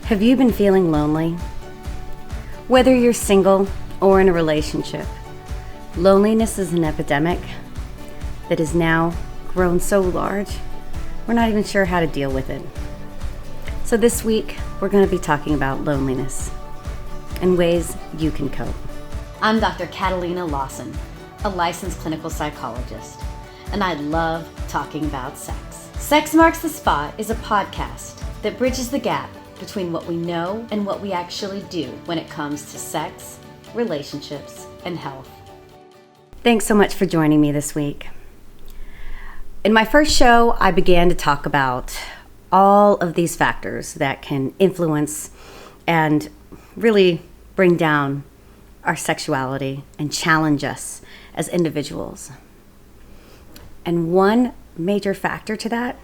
Have you been feeling lonely? Whether you're single or in a relationship, loneliness is an epidemic that has now grown so large, we're not even sure how to deal with it. So this week, we're going to be talking about loneliness and ways you can cope. I'm Dr. Catalina Lawson, a licensed clinical psychologist, and I love talking about sex. Sex Marks the Spot is a podcast that bridges the gap between what we know and what we actually do when it comes to sex, relationships, and health. Thanks so much for joining me this week. In my first show, I began to talk about all of these factors that can influence and really bring down our sexuality and challenge us as individuals. And one major factor to that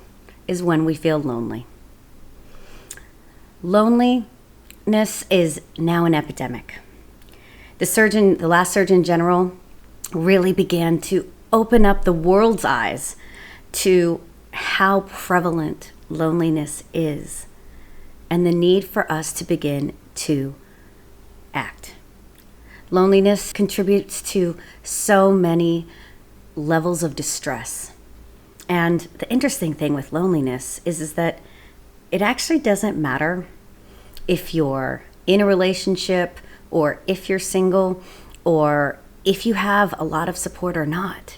is when we feel lonely. Loneliness is now an epidemic. The last Surgeon General really began to open up the world's eyes to how prevalent loneliness is and the need for us to begin to act. Loneliness contributes to so many levels of distress. And the interesting thing with loneliness is that it actually doesn't matter if you're in a relationship or if you're single or if you have a lot of support or not.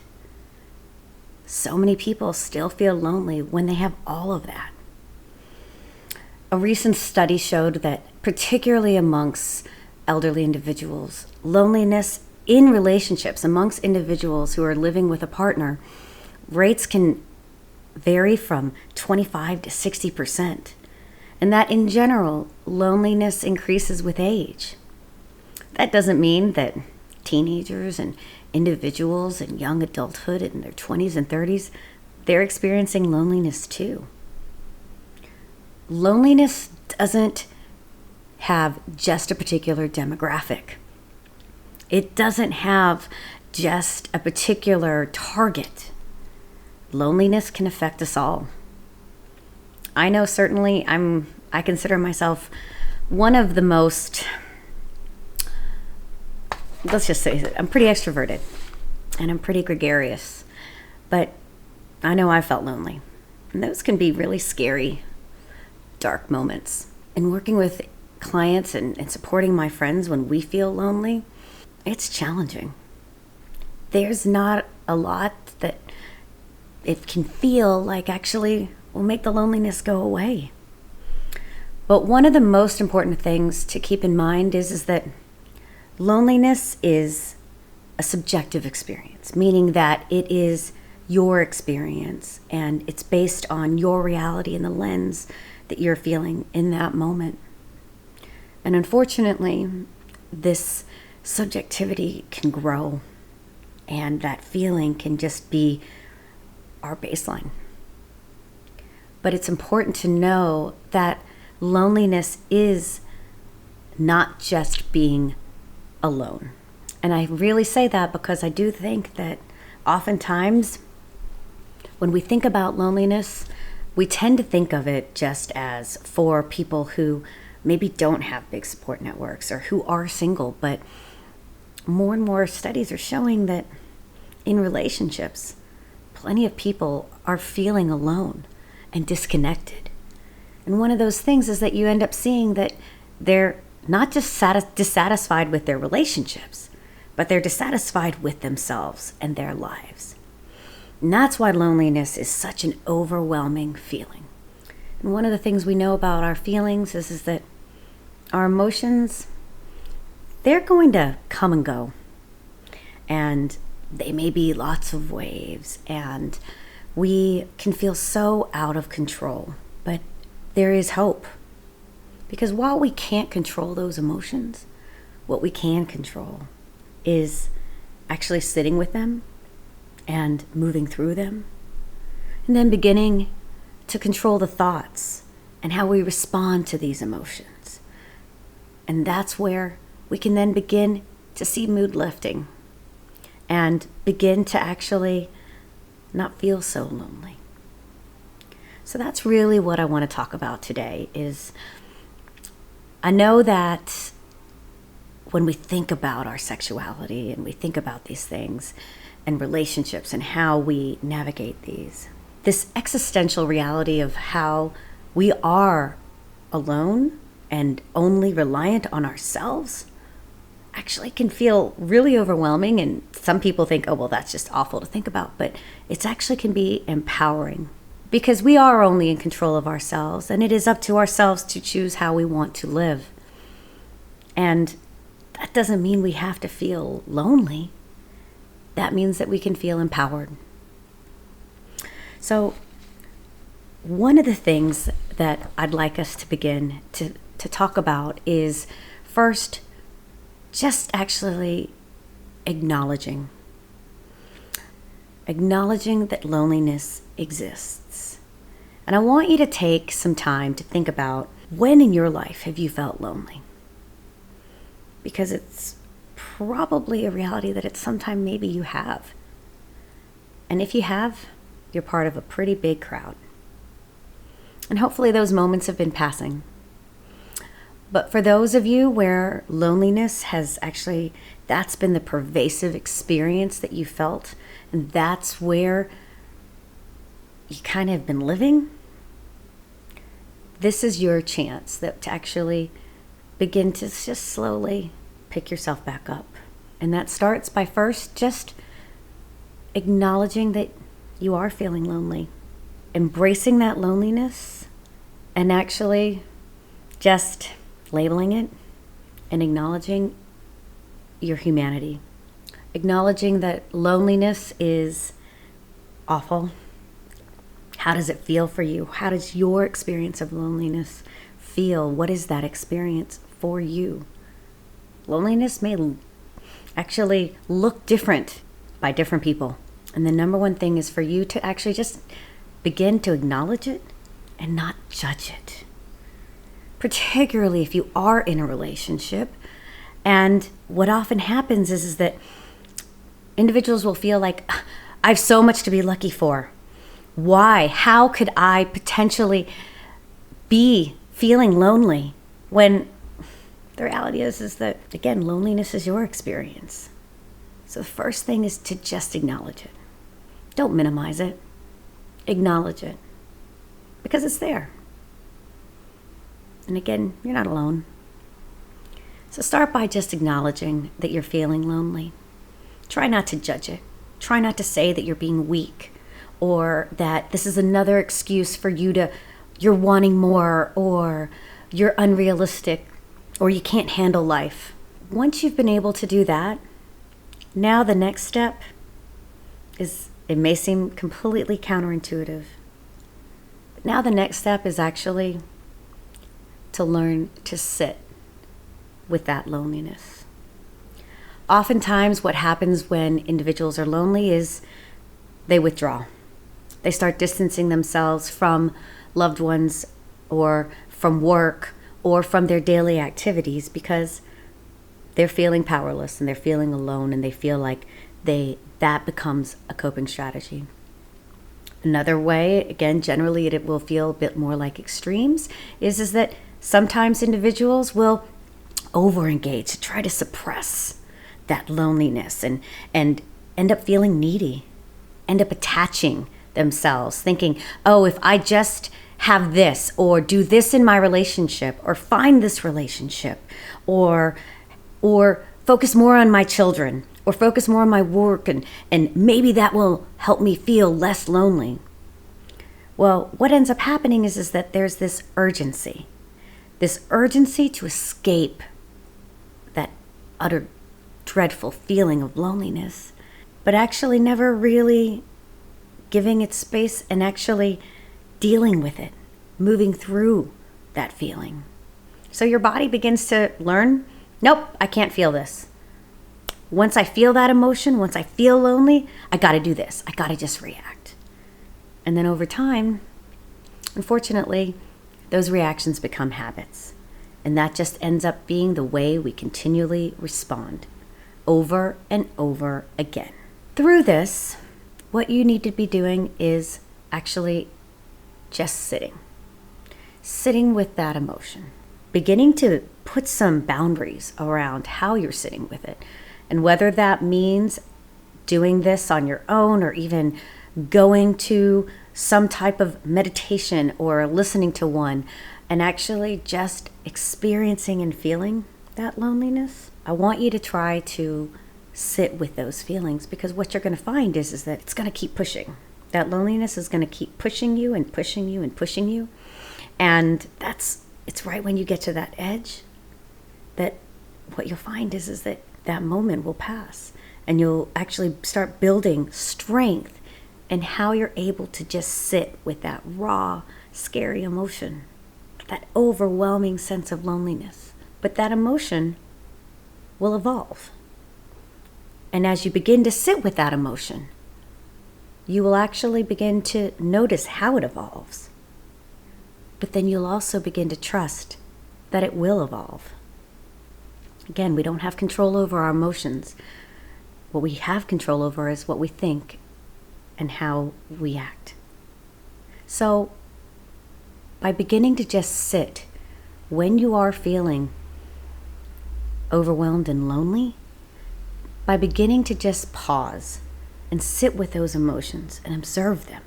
So many people still feel lonely when they have all of that. A recent study showed that particularly amongst elderly individuals, loneliness in relationships amongst individuals who are living with a partner, rates can vary from 25 to 60%. And that in general, loneliness increases with age. That doesn't mean that teenagers and individuals in young adulthood in their 20s and 30s, they're experiencing loneliness too. Loneliness doesn't have just a particular demographic. It doesn't have just a particular target. Loneliness can affect us all. I know certainly I consider myself one of the most, let's just say it, I'm pretty extroverted and I'm pretty gregarious, but I know I felt lonely. And those can be really scary, dark moments. And working with clients and supporting my friends when we feel lonely, it's challenging. There's not a lot that it can feel like actually will make the loneliness go away. But one of the most important things to keep in mind is that loneliness is a subjective experience, meaning that it is your experience and it's based on your reality and the lens that you're feeling in that moment. And unfortunately, this subjectivity can grow and that feeling can just be our baseline. But it's important to know that loneliness is not just being alone. And I really say that because I do think that oftentimes when we think about loneliness, we tend to think of it just as for people who maybe don't have big support networks or who are single. But more and more studies are showing that in relationships, plenty of people are feeling alone and disconnected. And one of those things is that you end up seeing that they're not just dissatisfied with their relationships, but they're dissatisfied with themselves and their lives. And that's why loneliness is such an overwhelming feeling. And one of the things we know about our feelings is that our emotions, they're going to come and go. And they may be lots of waves, and we can feel so out of control. But there is hope. Because while we can't control those emotions, what we can control is actually sitting with them and moving through them. And then beginning to control the thoughts and how we respond to these emotions. And that's where we can then begin to see mood lifting and begin to actually not feel so lonely. So that's really what I want to talk about today is I know that when we think about our sexuality and we think about these things and relationships and how we navigate these, this existential reality of how we are alone and only reliant on ourselves actually can feel really overwhelming. And some people think, oh, well, that's just awful to think about. But it actually can be empowering because we are only in control of ourselves, and it is up to ourselves to choose how we want to live. And that doesn't mean we have to feel lonely. That means that we can feel empowered. So one of the things that I'd like us to begin to talk about is first, just actually acknowledging that loneliness exists. And I want you to take some time to think about when in your life have you felt lonely? Because it's probably a reality that at some time maybe you have. And if you have, you're part of a pretty big crowd. And hopefully those moments have been passing. But for those of you where loneliness has actually, that's been the pervasive experience that you felt, and that's where you kind of have been living, this is your chance to actually begin to just slowly pick yourself back up. And that starts by first just acknowledging that you are feeling lonely, embracing that loneliness, and actually just labeling it and acknowledging your humanity. Acknowledging that loneliness is awful. How does it feel for you? How does your experience of loneliness feel? What is that experience for you? Loneliness may actually look different by different people. And the number one thing is for you to actually just begin to acknowledge it and not judge it. Particularly if you are in a relationship. And what often happens is that individuals will feel like, I have so much to be lucky for. Why? How could I potentially be feeling lonely when the reality is that, again, loneliness is your experience. So the first thing is to just acknowledge it. Don't minimize it. Acknowledge it. Because it's there. And again, you're not alone. So start by just acknowledging that you're feeling lonely. Try not to judge it. Try not to say that you're being weak or that this is another excuse for you're wanting more or you're unrealistic or you can't handle life. Once you've been able to do that, now the next step is, it may seem completely counterintuitive, but now the next step is actually to learn to sit with that loneliness. Oftentimes what happens when individuals are lonely is they withdraw. They start distancing themselves from loved ones or from work or from their daily activities because they're feeling powerless and they're feeling alone and they feel like that becomes a coping strategy. Another way, again, generally it will feel a bit more like extremes, is that sometimes individuals will overengage to try to suppress that loneliness and end up feeling needy, end up attaching themselves, thinking, oh, if I just have this or do this in my relationship or find this relationship or focus more on my children or focus more on my work and maybe that will help me feel less lonely. Well, what ends up happening is that there's this urgency to escape that utter dreadful feeling of loneliness, but actually never really giving it space and actually dealing with it, moving through that feeling. So your body begins to learn, nope, I can't feel this. Once I feel that emotion, once I feel lonely, I got to do this. I got to just react. And then over time, unfortunately, those reactions become habits. And that just ends up being the way we continually respond over and over again. Through this, what you need to be doing is actually just sitting with that emotion. beginning to put some boundaries around how you're sitting with it. And whether that means doing this on your own or even going to some type of meditation or listening to one and actually just experiencing and feeling that loneliness, I want you to try to sit with those feelings, because what you're going to find is that it's going to keep pushing. That loneliness is going to keep pushing you and pushing you and pushing you. And it's right when you get to that edge that what you'll find is that that moment will pass, and you'll actually start building strength in how you're able to just sit with that raw, scary emotion, that overwhelming sense of loneliness. But that emotion will evolve. And as you begin to sit with that emotion, you will actually begin to notice how it evolves. But then you'll also begin to trust that it will evolve. Again, we don't have control over our emotions. What we have control over is what we think and how we act. So, by beginning to just sit when you are feeling overwhelmed and lonely, by beginning to just pause and sit with those emotions and observe them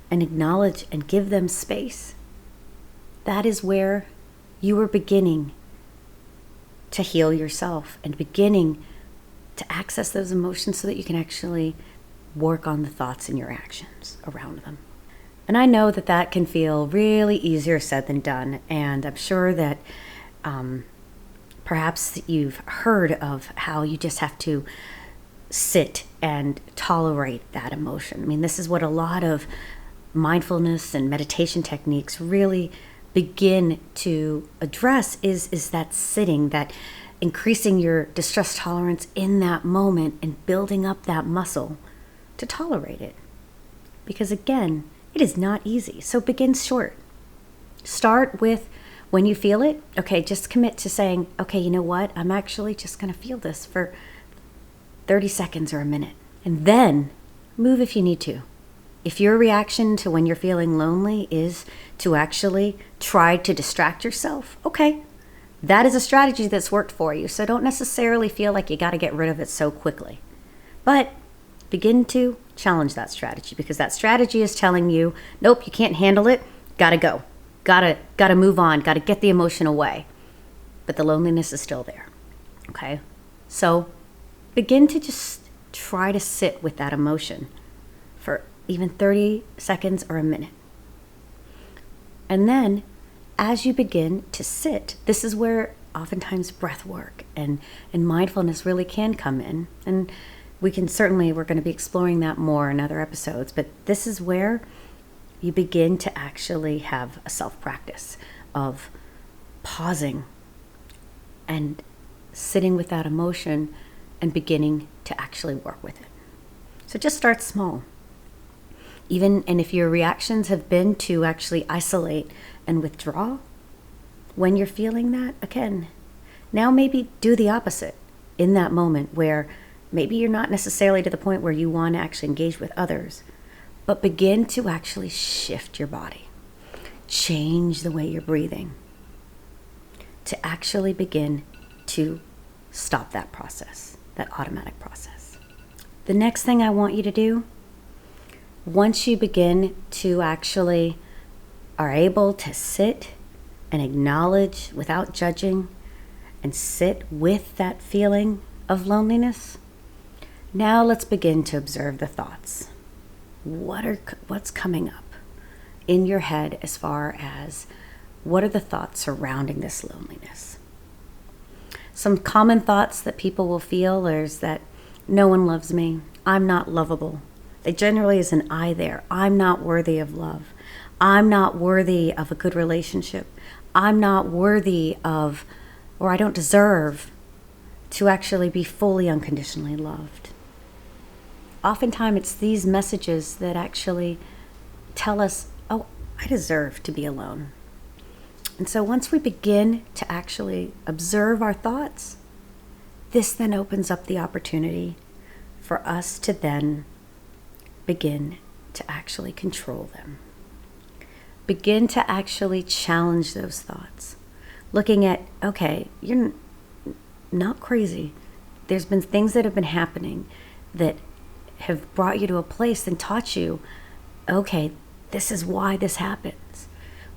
and acknowledge and give them space, that is where you are beginning to heal yourself and beginning to access those emotions so that you can actually work on the thoughts and your actions around them. And I know that that can feel really easier said than done. And I'm sure that perhaps you've heard of how you just have to sit and tolerate that emotion. I mean, this is what a lot of mindfulness and meditation techniques really begin to address is that sitting, that increasing your distress tolerance in that moment and building up that muscle to tolerate it. Because again, it is not easy. So begin short. Start with when you feel it. Okay, just commit to saying, okay, you know what? I'm actually just going to feel this for 30 seconds or a minute. And then move if you need to. If your reaction to when you're feeling lonely is to actually try to distract yourself, okay, that is a strategy that's worked for you. So don't necessarily feel like you got to get rid of it so quickly. But begin to challenge that strategy, because that strategy is telling you, nope, you can't handle it, gotta go. Gotta move on, gotta get the emotion away. But the loneliness is still there, okay? So begin to just try to sit with that emotion for even 30 seconds or a minute. And then as you begin to sit, this is where oftentimes breath work and mindfulness really can come in. And we're going to be exploring that more in other episodes, but this is where you begin to actually have a self-practice of pausing and sitting with that emotion and beginning to actually work with it. So just start small. And if your reactions have been to actually isolate and withdraw when you're feeling that, again, now maybe do the opposite in that moment where maybe you're not necessarily to the point where you want to actually engage with others, but begin to actually shift your body. Change the way you're breathing to actually begin to stop that process, that automatic process. The next thing I want you to do, once you begin to actually are able to sit and acknowledge without judging and sit with that feeling of loneliness, now let's begin to observe the thoughts. What's coming up in your head as far as what are the thoughts surrounding this loneliness? Some common thoughts that people will feel is that no one loves me, I'm not lovable. There generally is an I there. I'm not worthy of love. I'm not worthy of a good relationship. I'm not worthy of, or I don't deserve to actually be fully unconditionally loved. Oftentimes it's these messages that actually tell us, oh, I deserve to be alone. And so once we begin to actually observe our thoughts, this then opens up the opportunity for us to then begin to actually control them. Begin to actually challenge those thoughts. looking at, okay, you're not crazy. There's been things that have been happening that have brought you to a place and taught you, okay, this is why this happens.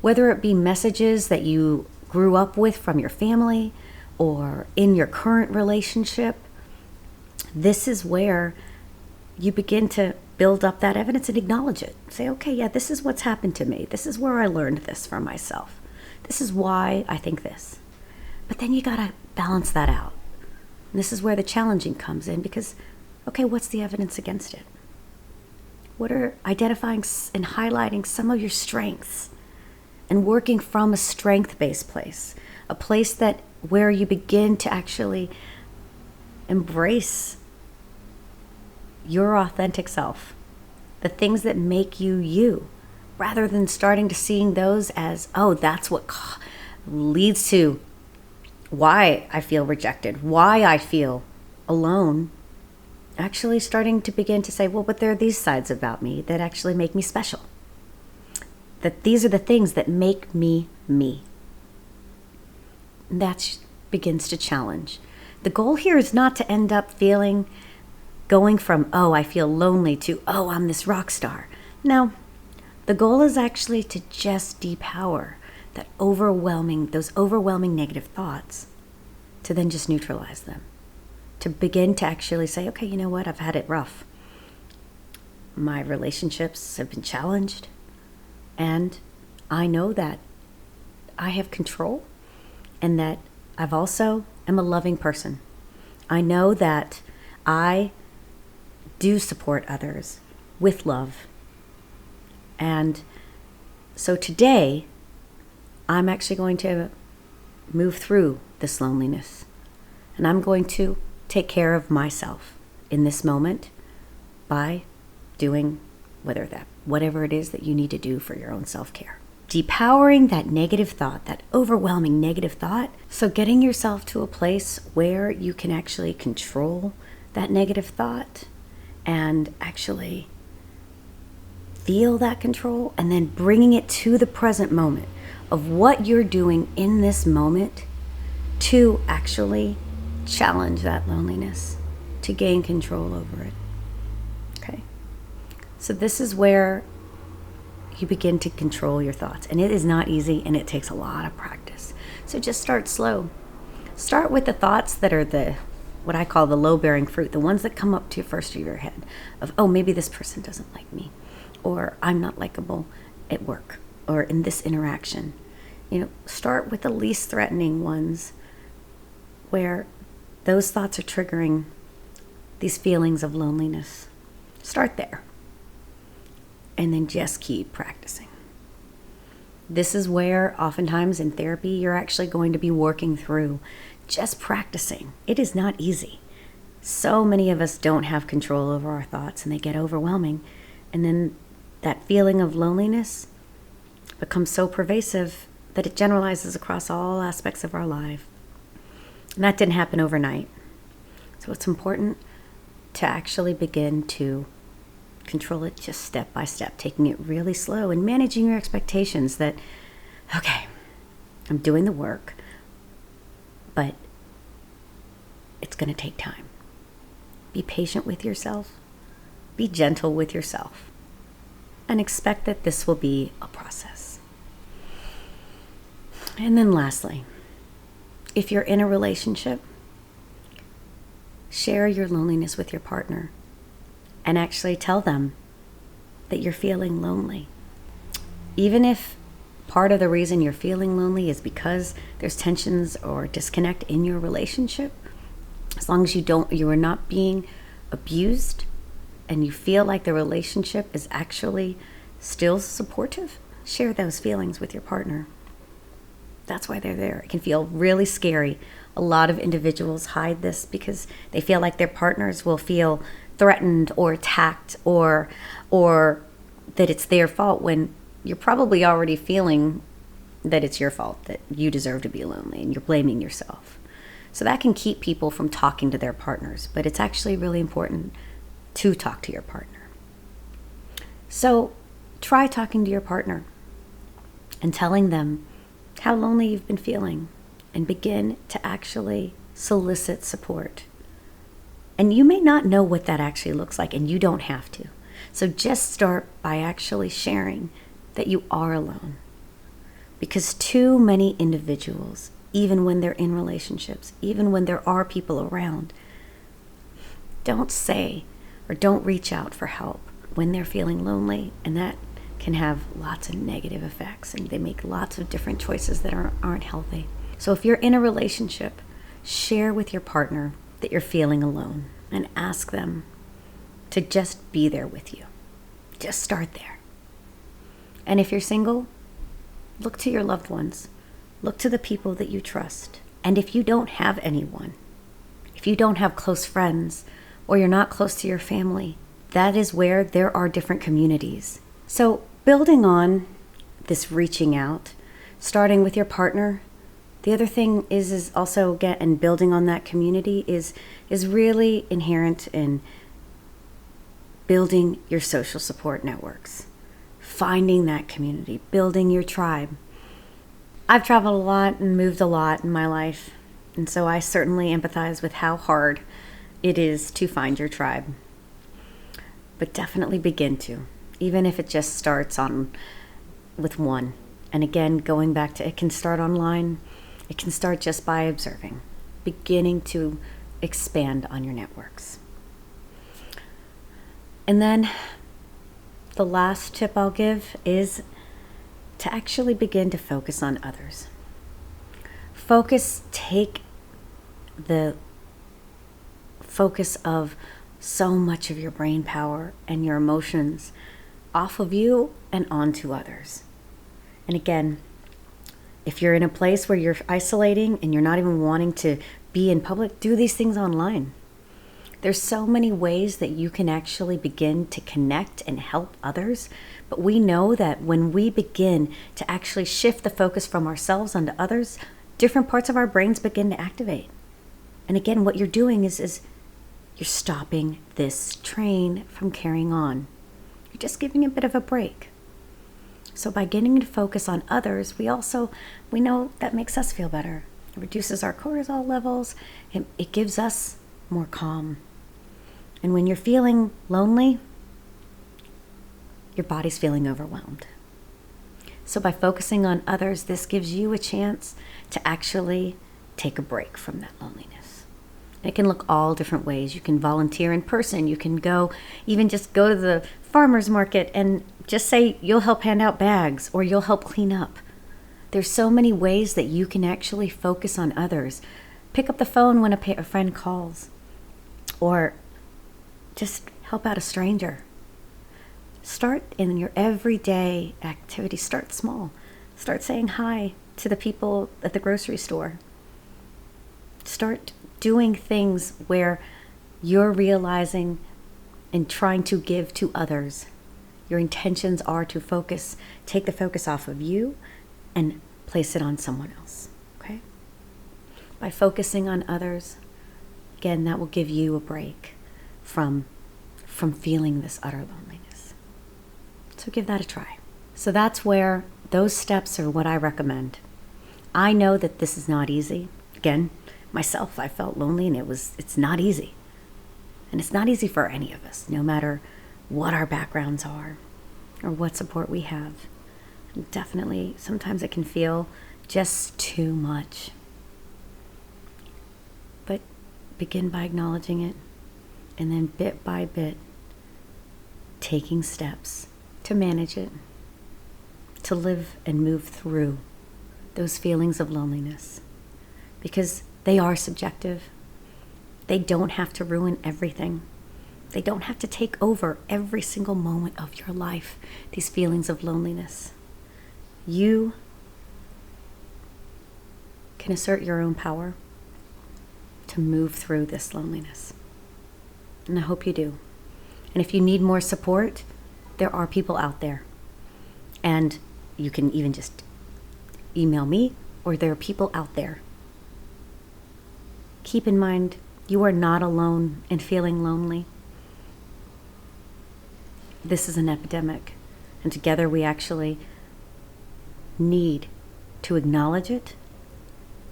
Whether it be messages that you grew up with from your family or in your current relationship, this is where you begin to build up that evidence and acknowledge it. Say, okay, yeah, this is what's happened to me. This is where I learned this for myself. This is why I think this. But then you got to balance that out. And this is where the challenging comes in because, okay, what's the evidence against it? What are identifying and highlighting some of your strengths and working from a strength-based place, a place that where you begin to actually embrace your authentic self, the things that make you you, rather than starting to seeing those as, oh, that's what leads to why I feel rejected, why I feel alone. Actually starting to begin to say, well, but there are these sides about me that actually make me special. That these are the things that make me me. And that begins to challenge. The goal here is not to end up going from, oh, I feel lonely to, oh, I'm this rock star. No, the goal is actually to just depower those overwhelming negative thoughts, to then just neutralize them. To begin to actually say, okay, you know what? I've had it rough. My relationships have been challenged. And I know that I have control and that I've also am a loving person. I know that I do support others with love. And so today, I'm actually going to move through this loneliness. And I'm going to take care of myself in this moment by doing whatever it is that you need to do for your own self-care. Depowering that negative thought, that overwhelming negative thought. So getting yourself to a place where you can actually control that negative thought and actually feel that control, and then bringing it to the present moment of what you're doing in this moment to actually challenge that loneliness, to gain control over it. Okay. So this is where you begin to control your thoughts. And it is not easy, and it takes a lot of practice. So just start slow. Start with the thoughts that are what I call the low-bearing fruit, the ones that come up to first of your head of, oh, maybe this person doesn't like me, or I'm not likable at work, or in this interaction. Start with the least threatening ones where those thoughts are triggering these feelings of loneliness. Start there. And then just keep practicing. This is where oftentimes in therapy, you're actually going to be working through just practicing. It is not easy. So many of us don't have control over our thoughts, and they get overwhelming. And then that feeling of loneliness becomes so pervasive that it generalizes across all aspects of our life. And that didn't happen overnight. So it's important to actually begin to control it just step by step, taking it really slow and managing your expectations that, okay, I'm doing the work, but it's going to take time. Be patient with yourself. Be gentle with yourself. And expect that this will be a process. And then lastly, if you're in a relationship, share your loneliness with your partner and actually tell them that you're feeling lonely. Even if part of the reason you're feeling lonely is because there's tensions or disconnect in your relationship, as long as you are not being abused and you feel like the relationship is actually still supportive, share those feelings with your partner. That's why they're there. It can feel really scary. A lot of individuals hide this because they feel like their partners will feel threatened or attacked or that it's their fault, when you're probably already feeling that it's your fault, that you deserve to be lonely, and you're blaming yourself. So that can keep people from talking to their partners, but it's actually really important to talk to your partner. So try talking to your partner and telling them how lonely you've been feeling, and begin to actually solicit support. And you may not know what that actually looks like, and you don't have to. So just start by actually sharing that you are alone. Because too many individuals, even when they're in relationships, even when there are people around, don't say or don't reach out for help when they're feeling lonely, and that can have lots of negative effects, and they make lots of different choices that aren't healthy. So if you're in a relationship, share with your partner that you're feeling alone and ask them to just be there with you. Just start there. And if you're single, look to your loved ones. Look to the people that you trust. And if you don't have anyone, if you don't have close friends, or you're not close to your family, that is where there are different communities. So building on this reaching out, starting with your partner, the other thing is also and building on that community is really inherent in building your social support networks, finding that community, building your tribe. I've traveled a lot and moved a lot in my life, and so I certainly empathize with how hard it is to find your tribe. But definitely begin to, even if it just starts with one. And again, going back to, it can start online. It can start just by observing, beginning to expand on your networks. And then the last tip I'll give is to actually begin to focus on others. Take the focus of so much of your brain power and your emotions off of you and onto others. And again, if you're in a place where you're isolating and you're not even wanting to be in public, do these things online. There's so many ways that you can actually begin to connect and help others. But we know that when we begin to actually shift the focus from ourselves onto others, different parts of our brains begin to activate. And again, what you're doing is you're stopping this train from carrying on. You're just giving a bit of a break. So by getting to focus on others, we know that makes us feel better. It reduces our cortisol levels. It gives us more calm. And when you're feeling lonely, your body's feeling overwhelmed. So by focusing on others, this gives you a chance to actually take a break from that loneliness. It can look all different ways. You can volunteer in person. You can just go to the farmer's market and just say you'll help hand out bags or you'll help clean up. There's so many ways that you can actually focus on others. Pick up the phone when a friend calls, or just help out a stranger. Start in your everyday activity. Start small. Start saying hi to the people at the grocery store. Start doing things where you're realizing and trying to give to others. Your intentions are to take the focus off of you and place it on someone else, okay? By focusing on others, again, that will give you a break from feeling this utter loneliness. So give that a try. So that's where those steps are what I recommend. I know that this is not easy. Again, myself, I felt lonely, and it's not easy. And it's not easy for any of us, no matter what our backgrounds are or what support we have. And definitely, sometimes it can feel just too much. But begin by acknowledging it, and then bit by bit, taking steps to manage it, to live and move through those feelings of loneliness. Because they are subjective. They don't have to ruin everything. They don't have to take over every single moment of your life, these feelings of loneliness. You can assert your own power to move through this loneliness. And I hope you do. And if you need more support, there are people out there. And you can even just email me, or there are people out there. Keep in mind, you are not alone in feeling lonely. This is an epidemic, and together we actually need to acknowledge it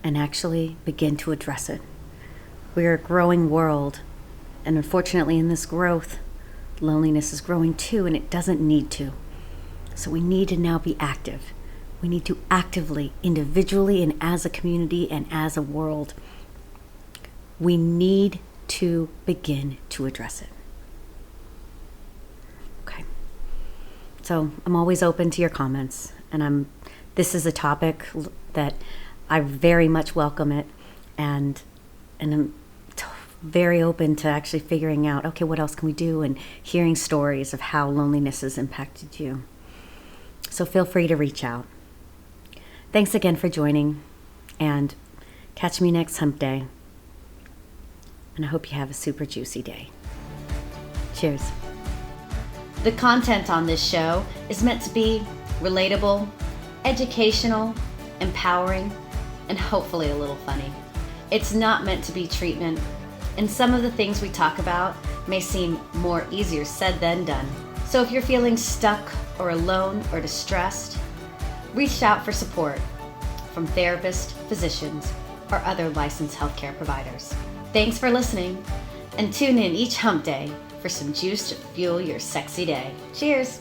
and actually begin to address it. We're a growing world, and unfortunately, in this growth, loneliness is growing too, and it doesn't need to. So we need to now be active. We need to actively, individually, and as a community, and as a world, we need to begin to address it. Okay. So I'm always open to your comments, and this is a topic that I very much welcome it, and I'm very open to actually figuring out, okay, what else can we do, and hearing stories of how loneliness has impacted you. So feel free to reach out. Thanks again for joining, and catch me next hump day. And I hope you have a super juicy day. Cheers. The content on this show is meant to be relatable, educational, empowering, and hopefully a little funny. It's not meant to be treatment, and some of the things we talk about may seem more easier said than done. So if you're feeling stuck or alone or distressed, reach out for support from therapists, physicians, or other licensed healthcare providers. Thanks for listening, and tune in each hump day for some juice to fuel your sexy day. Cheers!